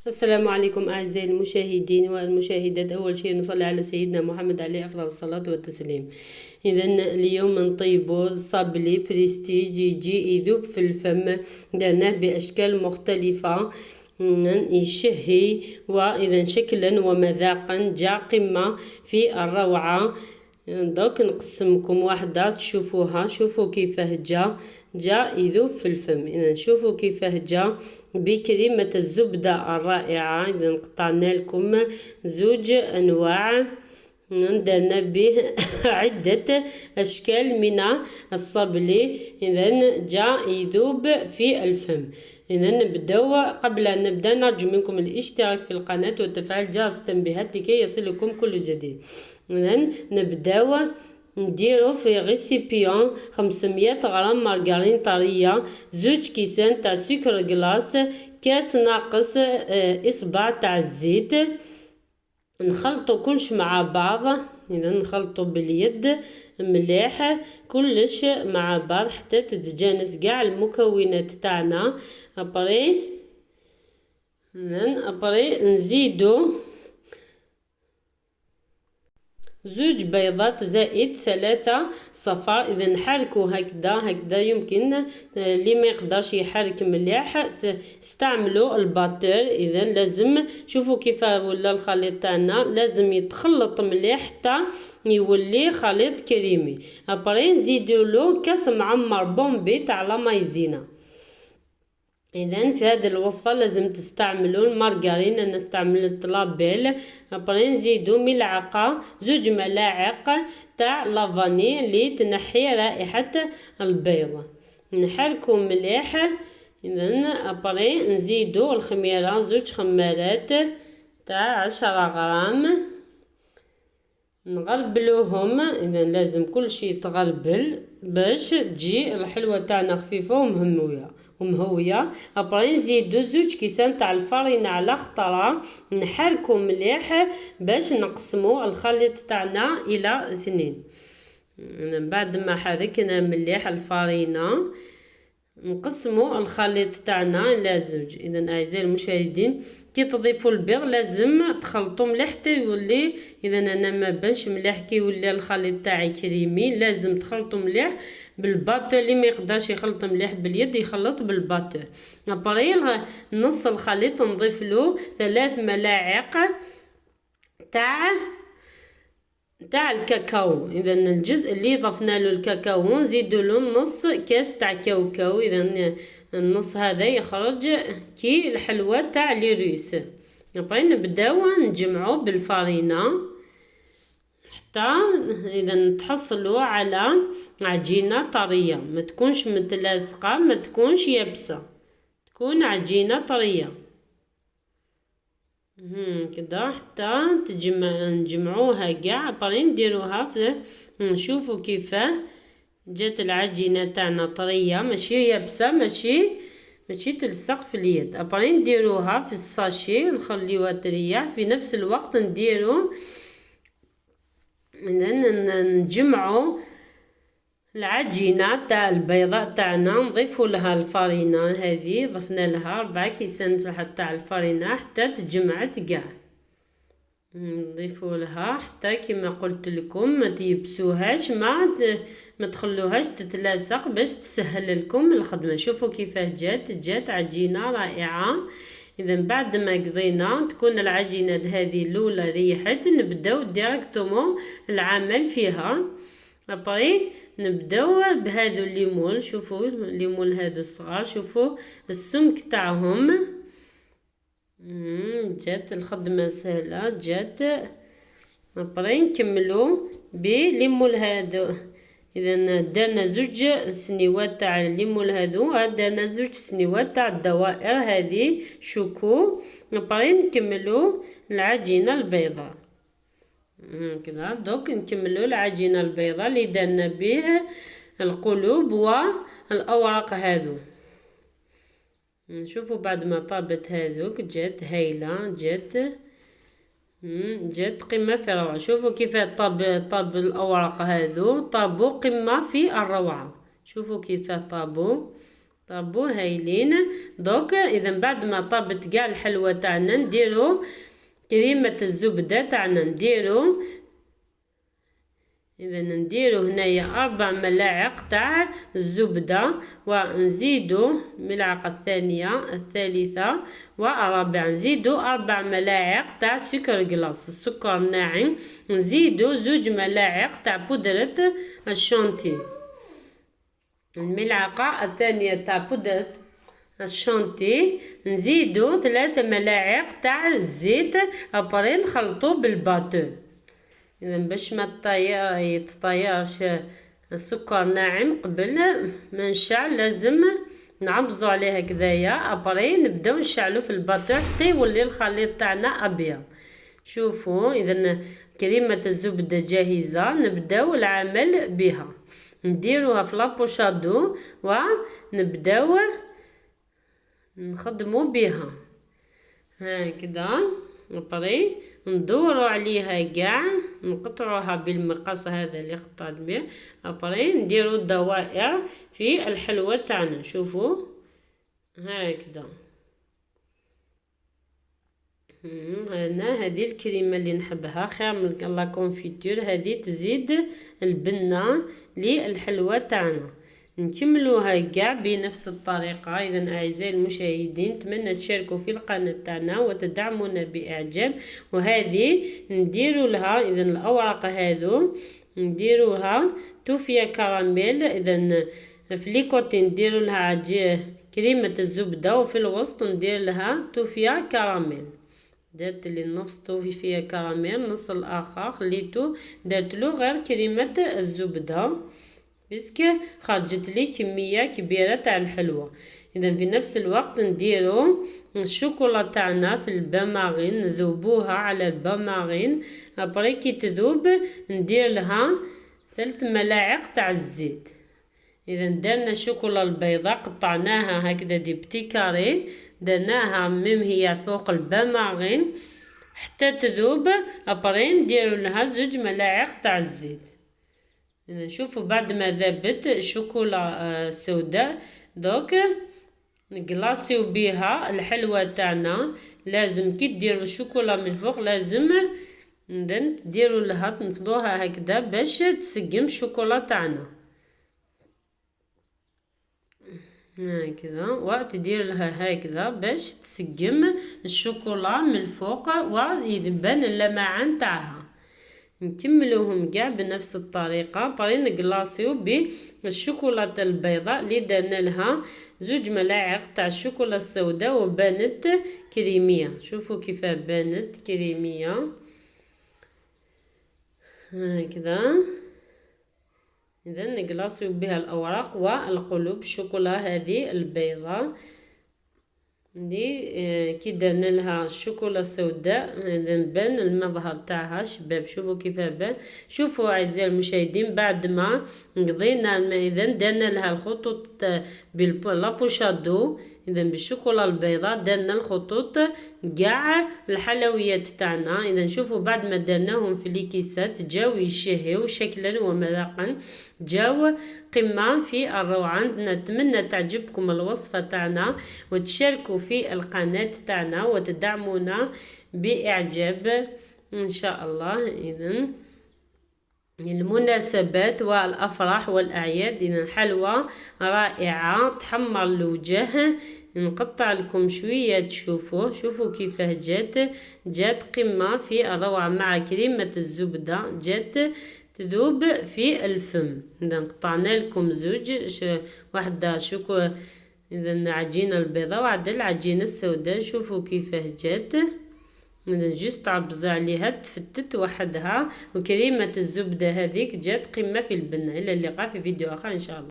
السلام عليكم أعزائي المشاهدين والمشاهدات. أول شيء نصلي على سيدنا محمد عليه أفضل الصلاة والتسليم. إذا اليوم نطيبو صابلي بريستيج يجي يذوب في الفم، درناه بأشكال مختلفة يشهي، وإذا شكلا ومذاقا جاء قمة في الروعة. دوك نقسمكم واحدة تشوفوها، شوفوا كيفاه جا يذوب في الفم. اذا شوفوا كيفاه جا بكريمة الزبدة الرائعة. اذا قطعنا لكم زوج انواع، درنا به عدة اشكال من الصبلي، اذا جا يذوب في الفم. إذا نبداو. قبل أن نبدأ نرجو منكم الاشتراك في القناة وتفعيل جرس التنبيهات لكي يصلكم كل جديد. إذا نبداو. نديرو في غيسيبيون 500 غرام مارغرين طرية، زوج كيسان تاع سكر كلاص، كاس ناقص إصبع تاع الزيت. نخلطو كلش مع بعض. اذا نخلطو باليد مليح كلش مع بعض حتى تتجانس قاع المكونات تاعنا. ابري نزيدو زوج بيضات زائد 3 صفار. اذا نحركو هكذا يمكن اللي ما يقدرش يحرك مليح تستعملوا الباتور. اذا لازم شوفوا كيف ولا الخليط تاعنا، لازم يتخلط مليح حتى يولي خليط كريمي. ابري نزيدو له كاس معمر بومبي تاع لا مايزينا. اذا في هذه الوصفه لازم تستعملوا المارغرين، انا استعملت لابيل. ابري نزيدو ملعقه زوج ملاعق تاع لافاني اللي تنحي رائحه البيض. نحركو مليح. اذا ابري نزيدو الخميره زوج خمارات تاع 10 غرام، نغربلوهم. اذا لازم كل شيء يتغربل باش تجي الحلوه تاعنا خفيفه ومهويه. ابري نزيدو زوج كيسان تاع الفرينه على خطره، نحركو مليح باش نقسمو الخليط تاعنا الى 2. بعد ما حركنا مليح الفرينه نقسمو الخليط تاعنا الى زوج. اذا اعزائي المشاهدين، كي تضيفوا البيض لازم تخلطوا مليح حتى يولي، اذا انا ما بانش مليح كي يولي الخليط تاعي كريمي. لازم تخلطوا مليح بالباتور، اللي ما يقدرش يخلط مليح باليد يخلط بالباتور. ابري نص الخليط نضيف له 3 ملاعق تاع الكاكاو. اذا الجزء اللي ضفنا له الكاكاو نزيدو له نص كاس تاع كاوكاو. اذا النص هذا يخرج كي الحلوى تاع لي روس. بغي نبداو نجمعو بالفرينه حتى اذا نتحصلوا على عجينه طريه، ما تكونش متلاصقه ما تكونش يابسه، تكون عجينه طريه كدا حتى نجمعوها كاع. بري نديروها في نشوفوا كيفاه جات العجينه تاعنا طريه ماشي يابسه ماشي تلصق في اليد. بري نديروها في الساشي نخليوها تريح. في نفس الوقت نديرو نجمعو العجينه تاع البيضاء تاعنا، نضيفوا لها الفرينه. هذه ضفنا لها 4 كيسان تاع الفرينه حتى تجمعت كاع. نضيفوا لها حتى كما قلت لكم ما تيبسوهاش، ما تخلوهاش تتلاصق باش تسهل لكم الخدمه. شوفوا كيفاه جات عجينه رائعه. اذا بعد ما قضينا تكون العجينه هذه الاولى ريحت، نبداو ديريكتومون العمل فيها. ابري نبداو بهذو الليمون. شوفوا الليمون هذو الصغار، شوفوا السمك تاعهم. جات الخدمه سهله جات. ابري نكملو بليمون هذو. اذا درنا زوج سنيوات تاع الليمون هذو، درنا زوج سنيوات تاع الدوائر هذه شوكو. ابري نكملو العجينه البيضاء كذا. دوك نكملو العجينه البيضاء اللي درنا به القلوب والاوراق هذو. نشوفوا بعد ما طابت هذوك جات هايله، جات قمه في الروعه. شوفوا كيف طاب الاوراق هذو، طابوا قمه في الروعه. شوفوا كيف طابوا طابو هايلين. دوك اذا بعد ما طابت كاع الحلوى تاعنا نديرو كريمة الزبدة تاعنا، نديرو هنايا 4 ملاعق تاع الزبدة، ونزيدو الملعقة الثانية الثالثة والرابعة، نزيدو 4 ملاعق تاع سكر كلاص السكر الناعم، نزيدو 2 ملاعق تاع بودرة الشونتي، الملعقة الثانية تاع بودرة الشونتي، نزيدو 3 ملاعق تاع الزيت ابري نخلطو بالباتو. اذا باش ما يتطيرش السكر ناعم قبل ما نشعل لازم نعبزو عليه هكذايا، ابري نبداو نشعلو في الباتو حتى يولي الخليط تاعنا ابيض. شوفوا اذا كريمة الزبدة جاهزة، نبداو العمل بها، نديروها في لابوشادو ونبداو نخدمو بها هكذا. ابري ندورو عليها كاع، نقطعوها بالمقص هذا اللي قطعت به، ابري نديرو الدوائر في الحلوى تاعنا. شوفوا هكذا. هذه الكريمه اللي نحبها خير من لا كونفيتور، هذه تزيد البنه للحلوى تاعنا. نكملوها كاع بنفس الطريقه. اذا اعزائي المشاهدين نتمنى تشاركوا في القناه تاعنا وتدعمونا باعجاب. وهذه نديروا لها اذا الاوراق هذو نديروها توفيه كراميل، اذا في لي كوتي نديروا لها كريمه الزبده، وفي الوسط ندير لها توفيه كراميل. درت لي النص توفيه كراميل، النص الاخر خليته درت له غير كريمه الزبده باسكو خرجت لي كميه كبيره تاع الحلوى. اذا في نفس الوقت نديرو الشوكولا تاعنا في الباماغين، نذوبوها على الباماغين، ابري كي تذوب ندير لها 3 ملاعق تاع الزيت. اذا درنا الشوكولا البيضاء قطعناها هكذا دي بتي كاري، درناها ميم هي فوق الباماغين حتى تذوب، ابري نديرو لها 2 ملاعق تاع الزيت. نشوفوا بعد ما ذابت الشوكولا السوداء دوك نقلاصيو بها الحلوى تاعنا. لازم كي ديروا الشوكولا من الفوق لازم ديروا لها تنفضوها هكذا باش تسقم الشوكولا تاعنا هكذا، وتدير لها هكذا باش تسقم الشوكولا من الفوق ويبان اللمعان تاعها. نكملوهم كاع بنفس الطريقه. بري نقلاصيو بالشوكولاته البيضاء اللي درنا لها 2 ملاعق تاع الشوكولا السوداء وبانت كريميه. شوفوا كيف بانت كريميه هكذا. اذا نقلاصيو بها الاوراق والقلوب الشوكولا هذه البيضاء دي كي درنا لها الشوكولا السوداء بان المظهر تاعها شباب. شوفوا كيف بان. شوفوا اعزائي المشاهدين بعد ما قضينا اذا درنا لها الخطوط باللابوشادو، اذا بالشوكولا البيضاء درنا الخطوط كاع الحلويات تاعنا. اذا شوفوا بعد ما درناهم في ليكيسات جاو يشهيو شكلا ومذاقا، جاو قمة في الروعة. نتمنى تعجبكم الوصفة تاعنا وتشاركوا في القناة تاعنا وتدعمونا بإعجاب إن شاء الله. إذن المناسبات والأفراح والأعياد إذن حلوى رائعة تحمر الوجه. نقطع لكم شوية شوفوا كيفاه جات قمة في الروعة مع كريمة الزبدة، جات تذوب في الفم. اذا قطعنا لكم 2 واحده اذا عجينه البيضاء وعاد العجينه السوداء. شوفوا كيفاه جات، اذا جست عبزة عليها تفتت وحدها، وكريمه الزبده هذيك جات قمه في البنه. الى اللقاء في فيديو اخر ان شاء الله.